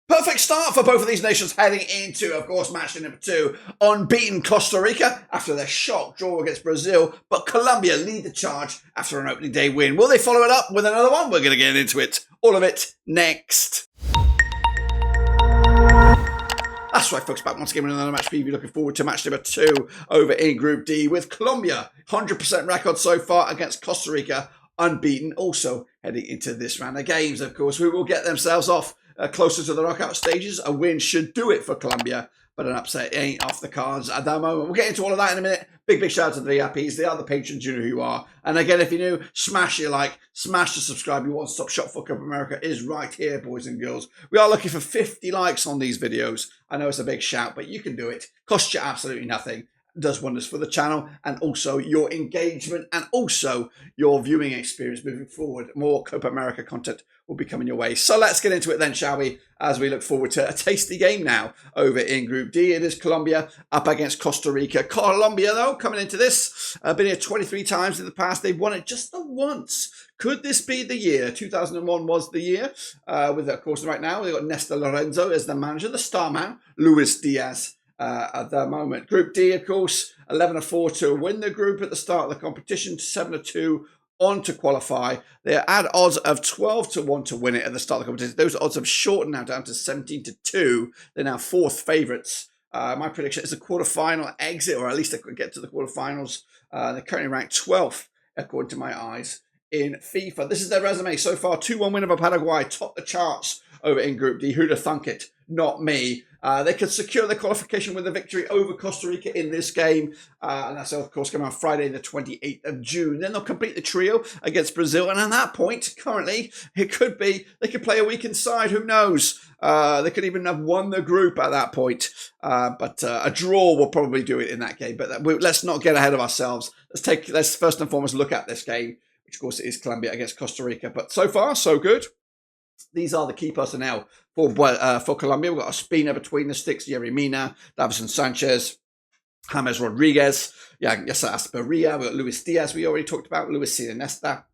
Perfect start for both of these nations heading into, of course, match number 2. Unbeaten Costa Rica after their shock draw against Brazil, but Colombia lead the charge after an opening day win. Will they follow it up with another one? We're going to get into it. All of it next. That's right, folks, back once again with another match preview. Looking forward to match number 2 over in Group D with Colombia. 100% record so far against Costa Rica, unbeaten. Also heading into this round of games, of course, who will get themselves off closer to the knockout stages. A win should do it for Colombia, but an upset ain't off the cards at that moment. We'll get into all of that in a minute. Big shout out to the VIPs. They are the patrons. You know who you are. And again, if you're new, smash your like, smash the subscribe. Your one-stop shop for Copa America is right here, boys and girls. We are looking for 50 likes on these videos. I know it's a big shout, but you can do it. Costs you absolutely nothing. Does wonders for the channel and also your engagement and also your viewing experience moving forward. More Copa America content will be coming your way. So let's get into it then, shall we? As we look forward to a tasty game now over in Group D. It is Colombia up against Costa Rica. Colombia, though, coming into this, been here 23 times in the past. They've won it just the once. Could this be the year? 2001 was the year. With, of course, right now, they've got Néstor Lorenzo as the manager, the star man, Luis Diaz. At the moment. Group D, of course, 11-4 to win the group at the start of the competition, 7-2 on to qualify. They're at odds of 12-1 to win it at the start of the competition. Those odds have shortened now down to 17-2. They're now fourth favourites. My prediction is a quarterfinal exit, or at least they could get to the quarterfinals. They're currently ranked 12th, according to my eyes, in FIFA. This is their resume so far. 2-1 win over Paraguay, top the charts over in Group D. Who'd have thunk it? Not me. They could secure their qualification with a victory over Costa Rica in this game. And that's, of course, coming on Friday, the 28th of June. Then they'll complete the trio against Brazil. And at that point, currently, it could be they could play a weakened side. Who knows? They could even have won the group at that point. But a draw will probably do it in that game. But let's not get ahead of ourselves. Let's first and foremost look at this game, which, of course, is Colombia against Costa Rica. But so far, so good. These are the key personnel for Colombia. We've got Ospina between the sticks, Yerry Mina, Davinson Sanchez, James Rodriguez, Yasa Asperia. We've got Luis Diaz, we already talked about, Luis Nesta.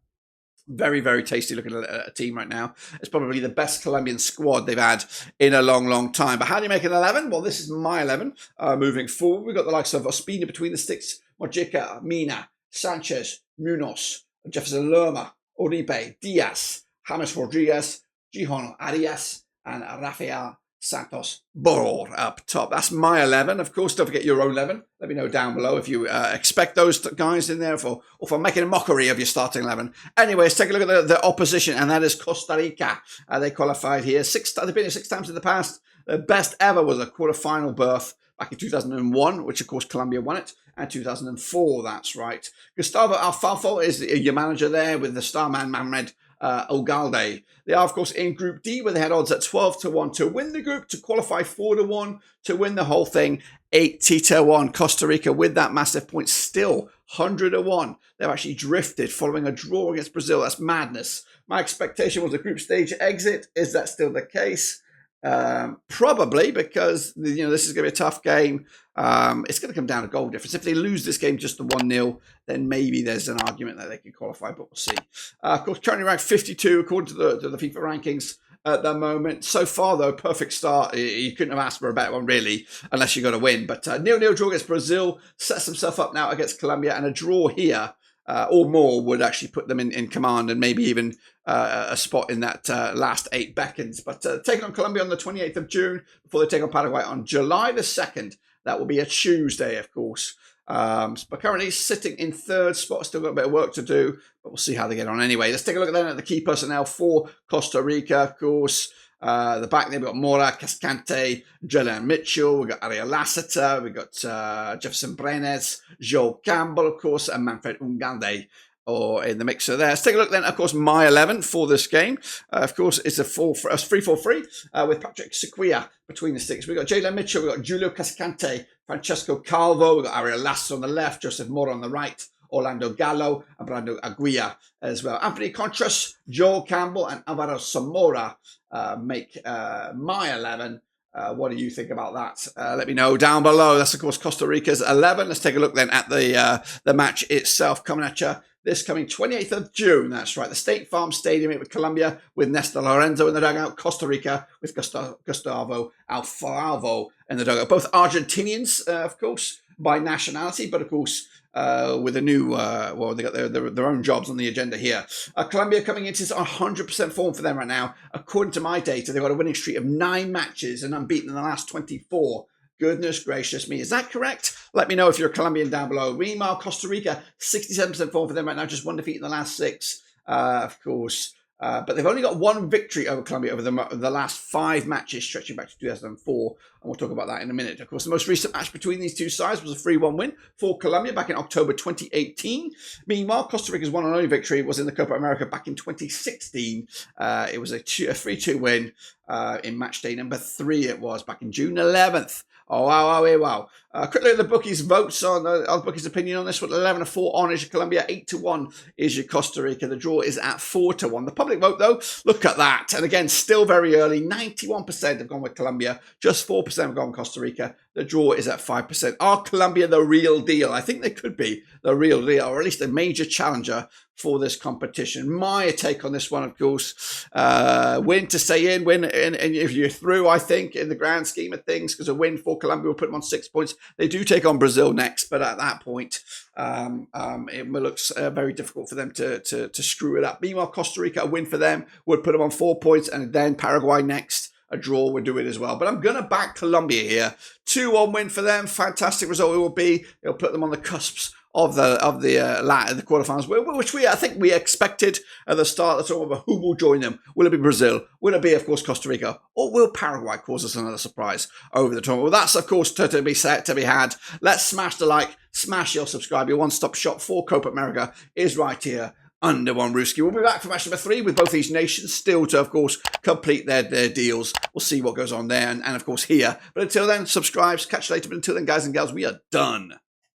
Very, very tasty looking at a team right now. It's probably the best Colombian squad they've had in a long, long time. But how do you make an 11? Well, this is my 11 moving forward. We've got the likes of Ospina between the sticks, Mojica, Mina, Sanchez, Munoz, Jefferson Lerma, Uribe, Diaz, James Rodriguez, Gijon Arias, and Rafael Santos Boror up top. That's my 11. Of course, don't forget your own 11. Let me know down below if you expect those guys in there or for making a mockery of your starting 11. Anyway, let's take a look at the opposition, and that is Costa Rica. They qualified here. They've been here 6 times in the past. Their best ever was a quarterfinal berth back in 2001, which, of course, Colombia won it, and 2004, that's right. Gustavo Alfalfa is your manager there with the star man, Mohamed Ugalde. They are, of course, in Group D, where they had odds at 12-1 to win the group, to qualify 4-1, to win the whole thing 80-1. Costa Rica, with that massive point, still 100-1. They've actually drifted following a draw against Brazil. That's madness. My expectation was a group stage exit. Is that still the case? Probably, because this is going to be a tough game. It's going to come down to goal difference. If they lose this game just to 1-0, then maybe there's an argument that they can qualify, but we'll see. Of course, currently ranked 52 according to the FIFA rankings at the moment. So far, though, perfect start. You couldn't have asked for a better one, really, unless you got to win. But 0-0 draw against Brazil sets himself up now against Colombia, and a draw here or more would actually put them in command and maybe even a spot in that last 8 beckons. But taking on Colombia on the 28th of June before they take on Paraguay on July the 2nd. That will be a Tuesday, of course. But currently sitting in 3rd spot. Still got a bit of work to do, but we'll see how they get on anyway. Let's take a look then at the key personnel for Costa Rica, of course. The back there, we've got Mora, Cascante, Jalen Mitchell, we've got Ariel Lassiter, we've got Jefferson Brenes, Joe Campbell, of course, and Manfred Ungande in the mixer there. Let's take a look then, of course, my 11 for this game. Of course, it's a 3-4-3 with Patrick Sequia between the sticks. We've got Jalen Mitchell, we've got Julio Cascante, Francesco Calvo, we've got Ariel Lassiter on the left, Joseph Mora on the right, Orlando Gallo, and Brando Aguilla as well. Anthony Contras, Joe Campbell, and Alvaro Zamora make my 11. What do you think about that? Let me know down below. That's, of course, Costa Rica's 11. Let's take a look then at the match itself. Coming at you this coming 28th of June. That's right, the State Farm Stadium with Colombia with Nestor Lorenzo in the dugout. Costa Rica with Gustavo Alfaro in the dugout. Both Argentinians, of course, by nationality, but of course with a new, well, they got their own jobs on the agenda here. Colombia coming into 100% form for them right now. According to my data, they've got a winning streak of 9 matches and unbeaten in the last 24. Goodness gracious me. Is that correct? Let me know if you're a Colombian down below. Meanwhile, Costa Rica, 67% form for them right now. Just 1 defeat in the last 6, of course. But they've only got 1 victory over Colombia over the last 5 matches, stretching back to 2004. And we'll talk about that in a minute. Of course, the most recent match between these two sides was a 3-1 win for Colombia back in October 2018. Meanwhile, Costa Rica's one and only victory was in the Copa America back in 2016. It was a 3-2 win in match day number 3. It was back in June 11th. Oh, wow. Quick look at the bookies' votes on the bookies' opinion on this one. 11-4 on is your Colombia, 8-1 is your Costa Rica. The draw is at 4-1. The public vote, though, look at that. And again, still very early. 91% have gone with Colombia. Just 4% have gone with Costa Rica. The draw is at 5%. Are Colombia the real deal? I think they could be the real deal, or at least a major challenger for this competition. My take on this one, of course, win to stay in, win, and if you're through, I think, in the grand scheme of things, because a win for Colombia will put them on 6 points. They do take on Brazil next, but at that point, it looks very difficult for them to screw it up. Meanwhile, Costa Rica, a win for them would put them on 4 points, and then Paraguay next. A draw would do it as well. But I'm going to back Colombia here. 2-1 win for them. Fantastic result it will be. It'll put them on the cusps of the quarterfinals, which I think we expected at the start. That's all about who will join them. Will it be Brazil? Will it be, of course, Costa Rica? Or will Paraguay cause us another surprise over the tournament? Well, that's, of course, to be had. Let's smash the like, smash your subscribe. Your one-stop shop for Copa America is right here under one Ruski. We'll be back for match number 3 with both these nations still to, of course, complete their deals. We'll see what goes on there and of course, here. But until then, subscribe. Catch you later. But until then, guys and gals, we are done.